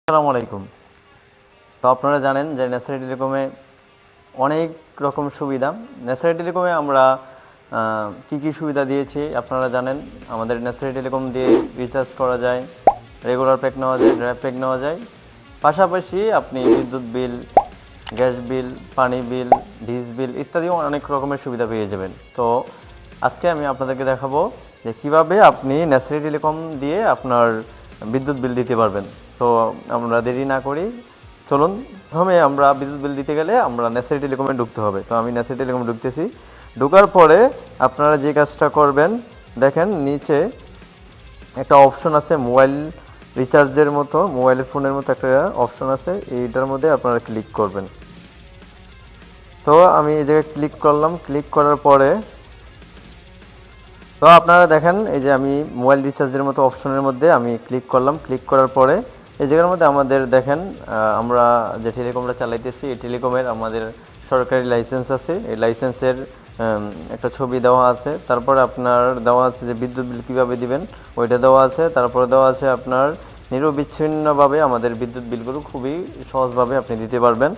আসসালামু আলাইকুম। তো আপনারা জানেন যে ন্যাশনাল টেলিকমে অনেক রকম সুবিধা। ন্যাশনাল টেলিকমে আমরা কি কি সুবিধা দিয়েছি আপনারা জানেন। আমাদের ন্যাশনাল টেলিকম দিয়ে রিচার্জ করা যায়, রেগুলার প্যাক নেওয়া যায়, ড্রাইভ প্যাক নেওয়া যায়। পাশাপাশি আপনি বিদ্যুৎ বিল, গ্যাস বিল, পানি বিল, ডিশ বিল ইত্যাদি অনেক রকমের সুবিধা পেয়ে যাবেন। তো আজকে আমি আপনাদেরকে দেখাবো যে কিভাবে আপনি ন্যাশনাল টেলিকম দিয়ে আপনার বিদ্যুৎ বিল দিতে পারবেন। সো আমরা দেরি না করি, চলুন। প্রথমে আমরা বিদ্যুৎ বিল দিতে গেলে আমরা ন্যাশনাল টেলিকমে ঢুকতে হবে। তো আমি ন্যাশনাল টেলিকমে ঢুকতেছি। ঢোকার পরে আপনারা যে কাজটা করবেন, দেখেন নিচে একটা অপশন আছে মোবাইল রিচার্জের মতো, মোবাইল ফোনের মতো একটা অপশন আছে, এইটার মধ্যে আপনারা ক্লিক করবেন। তো আমি এই জায়গায় ক্লিক করলাম। ক্লিক করার পরে তো আপনারা দেখেন এই যে আমি মোবাইল রিচার্জের মতো অপশনের মধ্যে আমি ক্লিক করলাম। ক্লিক করার পরে এই জায়গার মধ্যে আমাদের দেখেন আমরা যে টেলিকমটা চালাইতেছি এই টেলিকমের আমাদের সরকারি লাইসেন্স আছে। এই লাইসেন্সের একটা ছবি দেওয়া আছে। তারপরে আপনার দেওয়া আছে যে বিদ্যুৎ বিল কীভাবে দিবেন ওইটা দেওয়া আছে। তারপরে দেওয়া আছে আপনার নিরবিচ্ছিন্নভাবে আমাদের বিদ্যুৎ বিলগুলো খুবই সহজভাবে আপনি দিতে পারবেন।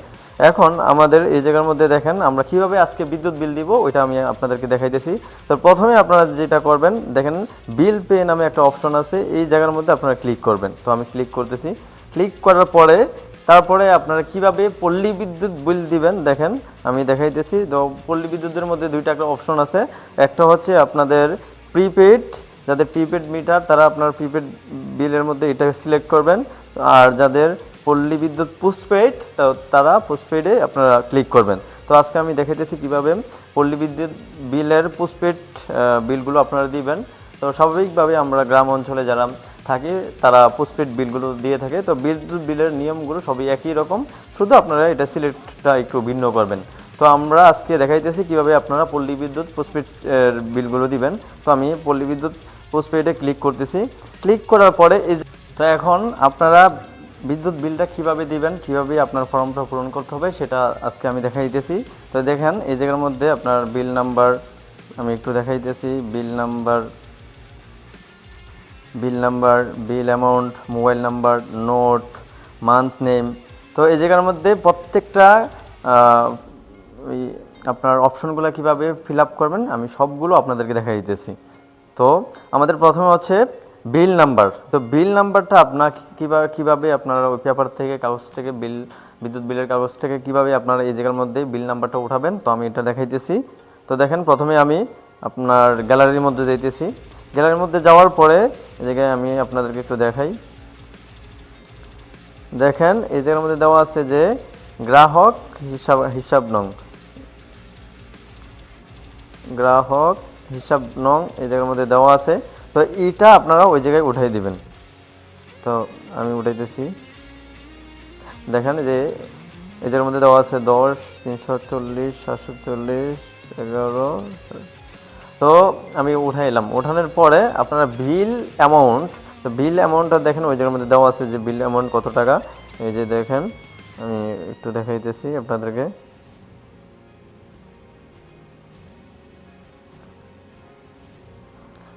এখন আমাদের এই জায়গার মধ্যে দেখেন আমরা কিভাবে আজকে বিদ্যুৎ বিল দিব ওইটা আমি আপনাদেরকে দেখাইতেছি। তো প্রথমে আপনারা যেটা করবেন, দেখেন বিল পে নামে একটা অপশন আছে, এই জায়গার মধ্যে আপনারা ক্লিক করবেন। তো আমি ক্লিক করতেছি। ক্লিক করার পরে তারপরে আপনারা কিভাবে পল্লী বিদ্যুৎ বিল দিবেন দেখেন আমি দেখাইতেছি। তো পল্লী বিদ্যুতের মধ্যে দুইটা একটা অপশন আছে। একটা হচ্ছে আপনাদের প্রিপেড, যাদের প্রিপেড মিটার তারা আপনার প্রিপেড বিলের মধ্যে এটা সিলেক্ট করবেন। আর যাদের পল্লী বিদ্যুৎ পোস্টপেইড তারা পোস্টপেইডে আপনারা ক্লিক করবেন। তো আজকে আমি দেখাইতেছি কীভাবে পল্লী বিদ্যুৎ বিলের পোস্টপেইড বিলগুলো আপনারা দিবেন। তো স্বাভাবিকভাবে আমরা গ্রাম অঞ্চলে যারা থাকি তারা পোস্টপেইড বিলগুলো দিয়ে থাকে। তো বিদ্যুৎ বিলের নিয়মগুলো সবই একই রকম, শুধু আপনারা এটা সিলেক্টটা একটু ভিন্ন করবেন। তো আমরা আজকে দেখাইতেছি কীভাবে আপনারা পল্লী বিদ্যুৎ পোস্টপেইড বিলগুলো দিবেন। তো আমি পল্লী বিদ্যুৎ পোস্টপেইডে ক্লিক করতেছি। ক্লিক করার পরে তো এখন আপনারা বিদ্যুৎ বিলটা কিভাবে দিবেন, কিভাবে আপনার ফর্মটা পূরণ করতে হবে সেটা আজকে আমি দেখাইতেছি। তো দেখেন এই জায়গার মধ্যে আপনার বিল নাম্বার আমি একটু দেখাইতেছি। Bill number, bill amount, mobile number, note, month name. তো এই জায়গার মধ্যে প্রত্যেকটা ওই আপনার অপশনগুলো কিভাবে ফিল আপ করবেন আমি সবগুলো আপনাদেরকে দেখাই দিতেছি। তো আমাদের প্রথমে হচ্ছে বিল নাম্বার। তো বিল নাম্বারটা আপনার কিভাবে আপনারা ওই পেপার থেকে কাগজ থেকে বিদ্যুৎ বিলের কাগজ থেকে কিভাবে আপনারা এই জায়গার মধ্যে বিল নাম্বারটা উঠাবেন তো আমি এটা দেখাইতেছি। তো দেখেন প্রথমে আমি আপনার গ্যালারির মধ্যে যাইতেছি। গ্যালারির মধ্যে যাওয়ার পরে এই জায়গায় আমি আপনাদেরকে একটু দেখাই। দেখেন এই জায়গার মধ্যে দেওয়া আছে যে গ্রাহক হিসাব নং, গ্রাহক হিসাব নং এই জায়গার মধ্যে দেওয়া আছে। তো এটা আপনারা ওই জায়গায় উঠাই দিবেন। তো আমি উঠাইতেছি। দেখেন যে এই জায়গার মধ্যে দেওয়া আছে 10, 340, 740, 11। তো আমি উঠাইলাম। উঠানোর পরে আপনারা বিল অ্যামাউন্ট, তো বিল অ্যামাউন্টটা দেখেন ওই জায়গার মধ্যে দেওয়া আছে যে বিল অ্যামাউন্ট কত টাকা। এই যে দেখেন আমি একটু দেখাইতেছি আপনাদেরকে।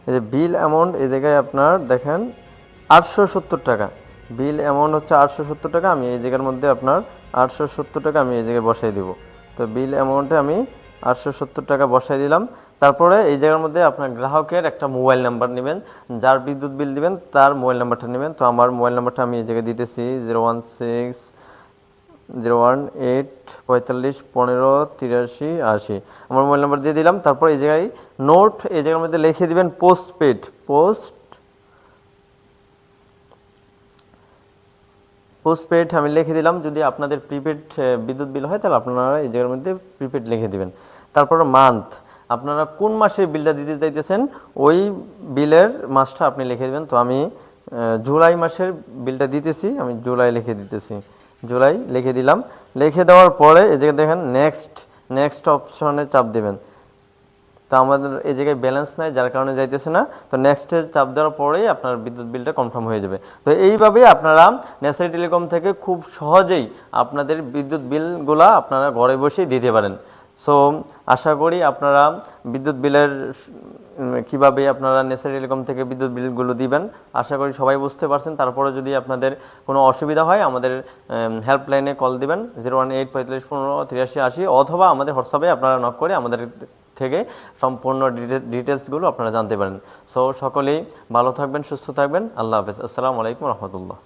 এই যে বিল অ্যামাউন্ট এই জায়গায় আপনার দেখেন 870 টাকা। বিল অ্যামাউন্ট হচ্ছে 870 টাকা। আমি এই জায়গার মধ্যে আপনার 870 টাকা আমি এই জায়গায় বসাই দিব। তো বিল অ্যামাউন্টে আমি 870 টাকা বসাই দিলাম। তারপরে এই জায়গার মধ্যে আপনার গ্রাহকের একটা মোবাইল নাম্বার নেবেন, যার বিদ্যুৎ বিল দিবেন তার মোবাইল নাম্বারটা নেবেন। তো আমার মোবাইল নাম্বারটা আমি এই জায়গায় দিতেছি 0160145158380। আমার মোবাইল নাম্বার দিয়ে দিলাম। তারপর এই জায়গায় নোট এই জায়গার মধ্যে লিখে দিবেন পোস্টপেড আমি লিখে দিলাম। যদি আপনাদের প্রিপেড বিদ্যুৎ বিল হয় তাহলে আপনারা এই জায়গার মধ্যে প্রিপেড লিখে দিবেন। তারপর মান্থ, আপনারা কোন মাসের বিলটা দিতে চাইতেছেন ওই বিলের মাসটা আপনি লিখে দেবেন। তো আমি জুলাই মাসের বিলটা দিতেছি, আমি জুলাই লিখে দিতেছি, জুলাই লিখে দিলাম। লিখে দেওয়ার পরে এই জায়গায় দেখেন নেক্সট অপশনে চাপ দেবেন। তো আমাদের এই জায়গায় ব্যালেন্স নাই যার কারণে যাইতেছে না। তো নেক্সটে চাপ দেওয়ার পরেই আপনার বিদ্যুৎ বিলটা কনফার্ম হয়ে যাবে। তো এইভাবেই আপনারা ন্যাশনাল টেলিকম থেকে খুব সহজেই আপনাদের বিদ্যুৎ বিলগুলা আপনারা ঘরে বসেই দিতে পারেন। সো আশা করি আপনারা বিদ্যুৎ বিলের কিভাবে আপনারা নেসা টেলিকম থেকে বিদ্যুৎ বিলগুলো দিবেন আশা করি সবাই বুঝতে পারছেন। তারপরে যদি আপনাদের কোনো অসুবিধা হয় আমাদের হেল্পলাইনে কল দিবেন 01845158380, অথবা আমাদের হোয়াটসঅ্যাপে আপনারা নক করে আমাদের থেকে সম্পূর্ণ ডিটেলসগুলো আপনারা জানতে পারেন। সো সকলেই ভালো থাকবেন, সুস্থ থাকবেন। আল্লাহ হাফেজ। আসসালামু আলাইকুম রহমতুল্লাহ।